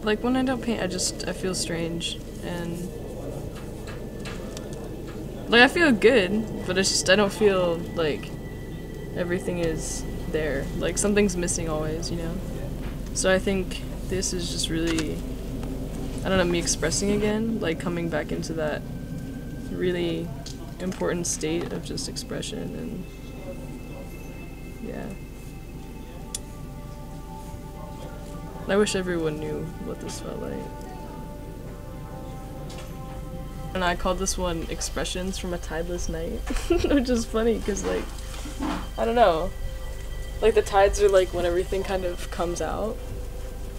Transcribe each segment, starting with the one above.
Like when I don't paint, I feel strange, and like I feel good, but it's just I don't feel like everything is there. Like something's missing always, you know? So I think this is just really, I don't know, me expressing again, like coming back into that really important state of just expression, and yeah. I wish everyone knew what this felt like. And I called this one Expressions from a Tideless Night, which is funny because, like, I don't know, like the tides are like when everything kind of comes out,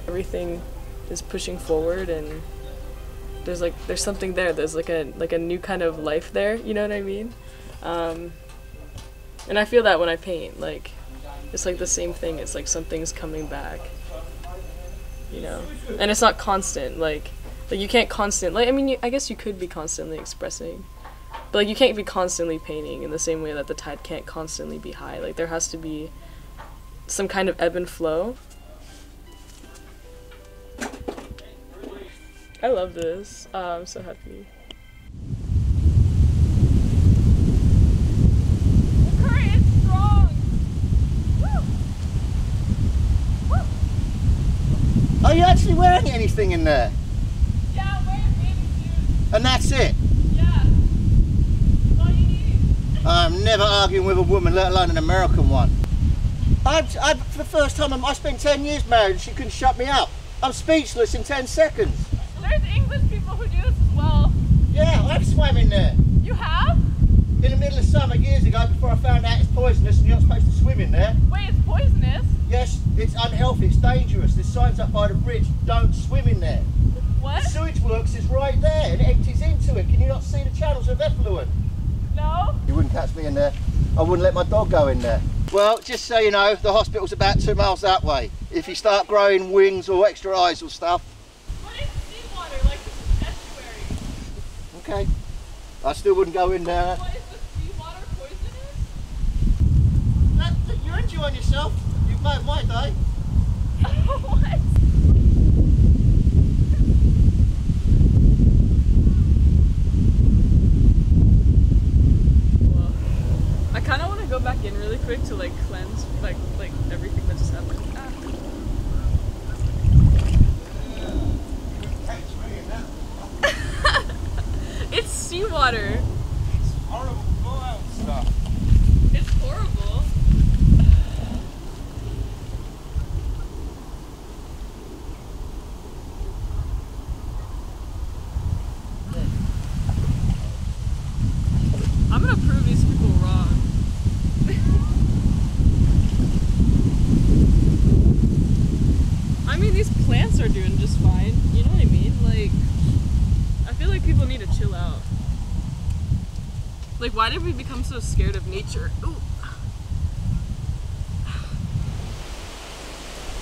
everything is pushing forward, and there's something there, there's like a new kind of life there, you know what I mean? And I feel that when I paint, like, it's like the same thing, it's like something's coming back, you know? And it's not constant, like you can't I mean, I guess you could be constantly expressing, but like you can't be constantly painting in the same way that the tide can't constantly be high. Like there has to be some kind of ebb and flow. I love this. I'm so happy. The current is strong. Woo. Woo. Are you actually wearing anything in there? Yeah, I'm wearing bathing suits. And that's it? Yeah. That's all you need. I'm never arguing with a woman, let alone an American one. For the first time, I spent 10 years married and she couldn't shut me up. I'm speechless in 10 seconds. There's English people who do this as well. Yeah, I've swam in there. You have? In the middle of summer years ago, before I found out it's poisonous and you're not supposed to swim in there. Wait, it's poisonous? Yes, it's unhealthy, it's dangerous. There's signs up by the bridge, don't swim in there. What? The sewage works is right there and it empties into it. Can you not see the channels of effluent? No? You wouldn't catch me in there. I wouldn't let my dog go in there. Well, just so you know, the hospital's about 2 miles that way. If you start growing wings or extra eyes or stuff. What is seawater? Like this is estuary. Okay. I still wouldn't go in there. What is the seawater poisonous? You're enjoying yourself. You've made my day. What? I kind of want to go back in really quick to like cleanse like everything that just happened. Ah. It's seawater. It's horrible blowout stuff. It's horrible. I'm gonna prove these people wrong. I mean, these plants are doing just fine. You know what I mean? Like, I feel like people need to chill out. Like, why did we become so scared of nature? Ooh.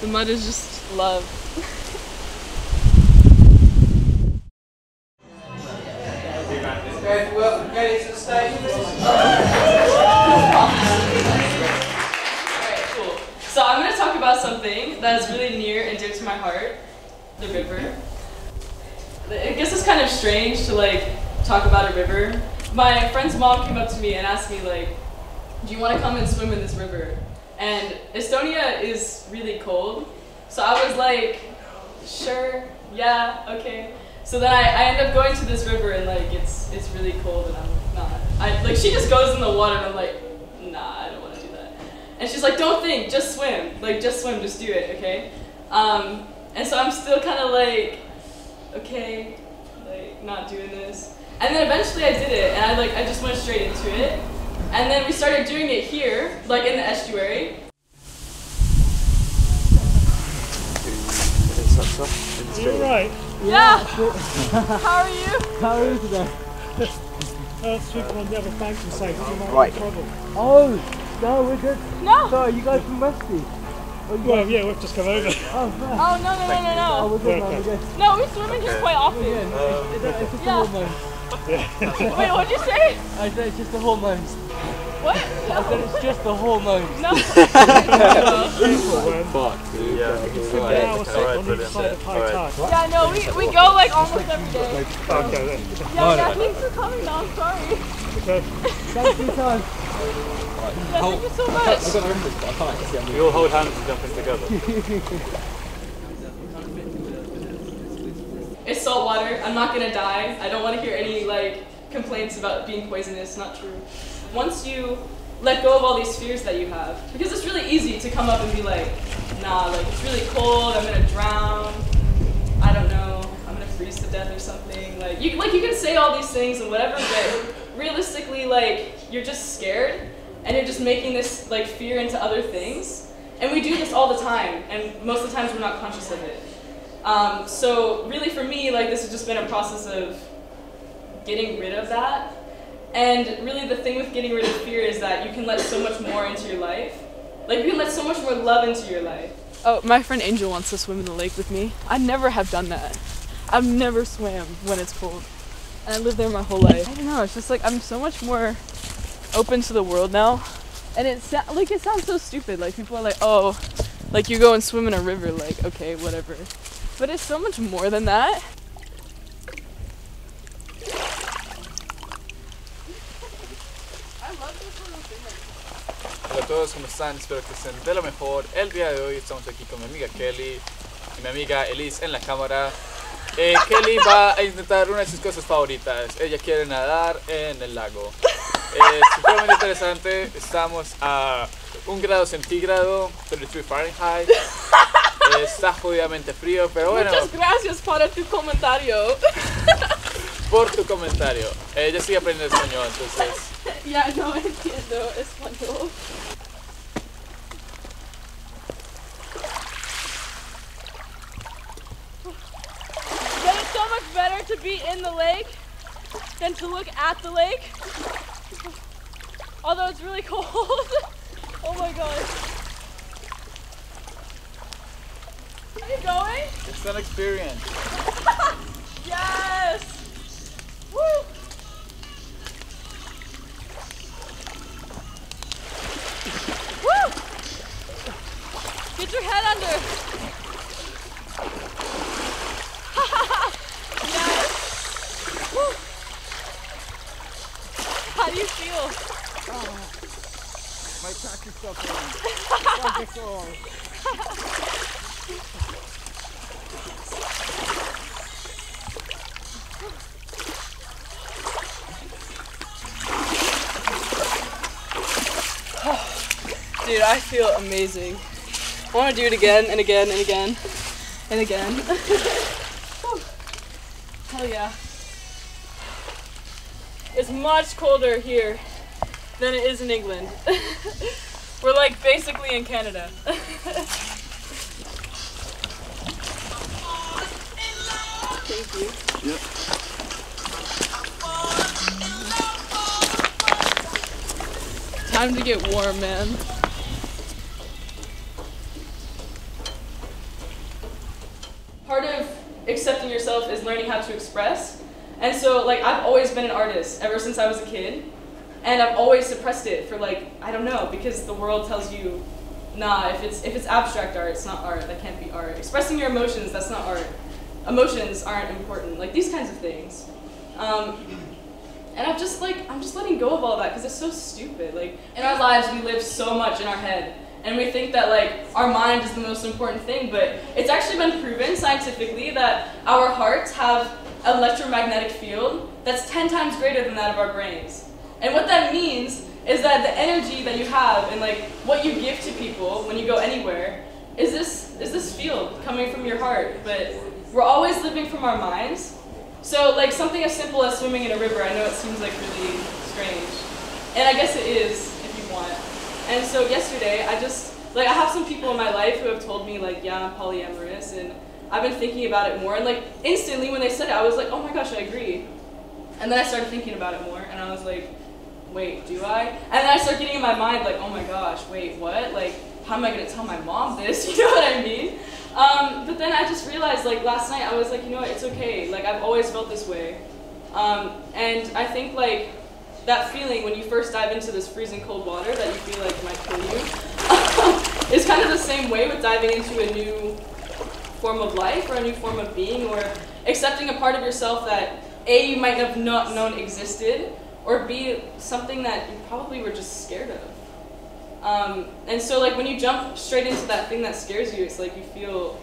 The mud is just love. So I'm going to talk about something that is really near and dear to my heart, the river. I guess it's kind of strange to like talk about a river. My friend's mom came up to me and asked me like, do you want to come and swim in this river? And Estonia is really cold, so I was like, sure, yeah, okay. So then I end up going to this river and like it's really cold and I'm not. Like she just goes in the water and I'm like, nah, I don't want to do that. And she's like, don't think, just swim. Like just swim, just do it, okay? And so I'm still kind of like, okay, like not doing this. And then eventually I did it and I just went straight into it. And then we started doing it here, like in the estuary. You're right. Yeah. How are you? How are you today? People on the other bank can say, you might Right. have trouble. Oh, no, we're good. No. Sorry, you guys from Westy? Well, yeah, we've just come over. Oh, no. Oh no. we're good, Okay. man, we're good. No, we swim in here quite often. It's just Yeah. the hormones. Wait, what'd you say? I said it's just the hormones. What? It's just the hormones. No. Fuck, dude. Yeah, Now we're sitting on each side of high tide. Yeah, no, we go like almost every day. Okay then. Yeah, thanks for coming. No, I'm sorry. Okay. Thanks for your time. Yeah, thank you so much. We all hold hands and jump in together. It's salt water. I'm not gonna die. I don't want to hear any like complaints about being poisonous. Not true. Once you let go of all these fears that you have, because it's really easy to come up and be like, nah, like it's really cold. I'm gonna drown. I don't know. I'm gonna freeze to death or something. Like you can say all these things and whatever, but realistically, like you're just scared and you're just making this like fear into other things. And we do this all the time, and most of the times we're not conscious of it. So really for me, like this has just been a process of getting rid of that. And really the thing with getting rid of fear is that you can let so much more into your life. Like you can let so much more love into your life. Oh, my friend Angel wants to swim in the lake with me. I never have done that. I've never swam when it's cold. And I lived there my whole life. I don't know, it's just like I'm so much more open to the world now. And it sounds so stupid. Like people are like, oh, like you go and swim in a river, like, okay, whatever. But it's so much more than that. Hola a todos, ¿cómo están? Espero que estén de lo mejor. El día de hoy estamos aquí con mi amiga Kelly y mi amiga Elise en la cámara. Kelly va a intentar una de sus cosas favoritas. Ella quiere nadar en el lago. Súper interesante. Estamos a 1 grado centígrado, 33 Fahrenheit. Está jodidamente frío, pero bueno. Muchas gracias por tu comentario. Por tu comentario. Yo estoy aprendiendo español, entonces. Ya no entiendo español. But it's so much better to be in the lake than to look at the lake. Although it's really cold. Oh my god. Are you going? It's an experience. Yes! Woo! Woo! Get your head under. Yes! Woo! How do you feel? My back is suffering. Wonderful. Dude, I feel amazing. I want to do it again and again and again and again. Hell yeah. It's much colder here than it is in England. We're like basically in Canada. Thank you. Yep. Time to get warm, man. Part of accepting yourself is learning how to express. And so, like, I've always been an artist ever since I was a kid. And I've always suppressed it for, like, I don't know, because the world tells you, nah, if it's abstract art, it's not art, that can't be art. Expressing your emotions, that's not art. Emotions aren't important, like these kinds of things. And I'm just letting go of all that because it's so stupid. Like, in our lives, we live so much in our head. And we think that, like, our mind is the most important thing, but it's actually been proven scientifically that our hearts have an electromagnetic field that's 10 times greater than that of our brains. And what that means is that the energy that you have and, like, what you give to people when you go anywhere is this field coming from your heart. But we're always living from our minds. So, like, something as simple as swimming in a river, I know it seems like really strange. And I guess it is, if you want. And so yesterday, I have some people in my life who have told me, like, yeah, I'm polyamorous, and I've been thinking about it more, and, like, instantly when they said it, I was like, oh my gosh, I agree. And then I started thinking about it more, and I was like, wait, do I? And then I started getting in my mind, like, oh my gosh, wait, what? Like, how am I gonna tell my mom this? You know what I mean? But then I just realized, like, last night, I was like, you know what, it's okay. Like, I've always felt this way. And I think, like, that feeling when you first dive into this freezing cold water that you feel like might kill you. It's kind of the same way with diving into a new form of life or a new form of being, or accepting a part of yourself that A, you might have not known existed, or B, something that you probably were just scared of. And so like when you jump straight into that thing that scares you, it's like you feel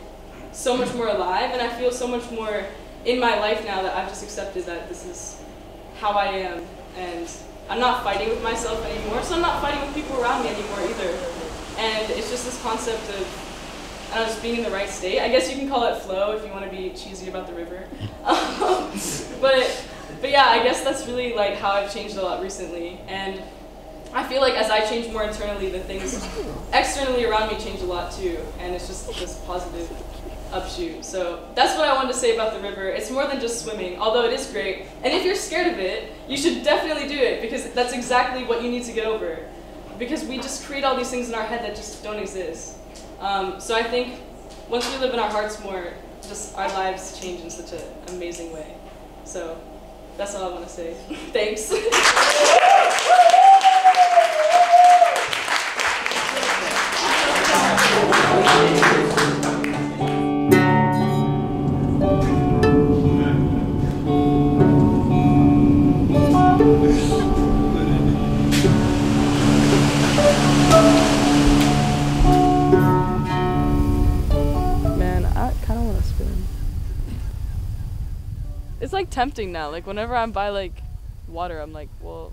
so much more alive, and I feel so much more in my life now that I've just accepted that this is how I am, and I'm not fighting with myself anymore, so I'm not fighting with people around me anymore either. And it's just this concept of, I don't know, just being in the right state. I guess you can call it flow if you want to be cheesy about the river. But yeah, I guess that's really like how I've changed a lot recently. And I feel like as I change more internally, the things externally around me change a lot too. And it's just this positive upshoot. So that's what I wanted to say about the river. It's more than just swimming, although it is great. And if you're scared of it, you should definitely do it, because that's exactly what you need to get over. Because we just create all these things in our head that just don't exist. So I think once we live in our hearts more, just our lives change in such an amazing way. So that's all I want to say. Thanks. It's like tempting now. Like whenever I'm by like water, I'm like, well.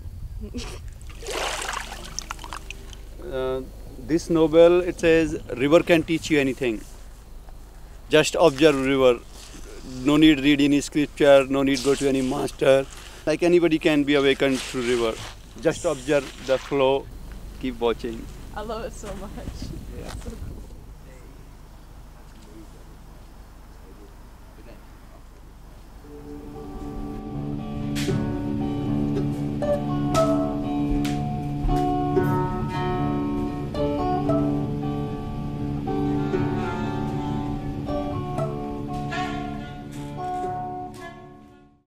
This novel, it says, river can teach you anything. Just observe river. No need read any scripture, no need go to any master. Like anybody can be awakened through river. Just observe the flow, keep watching. I love it so much. Yeah. It's so cool.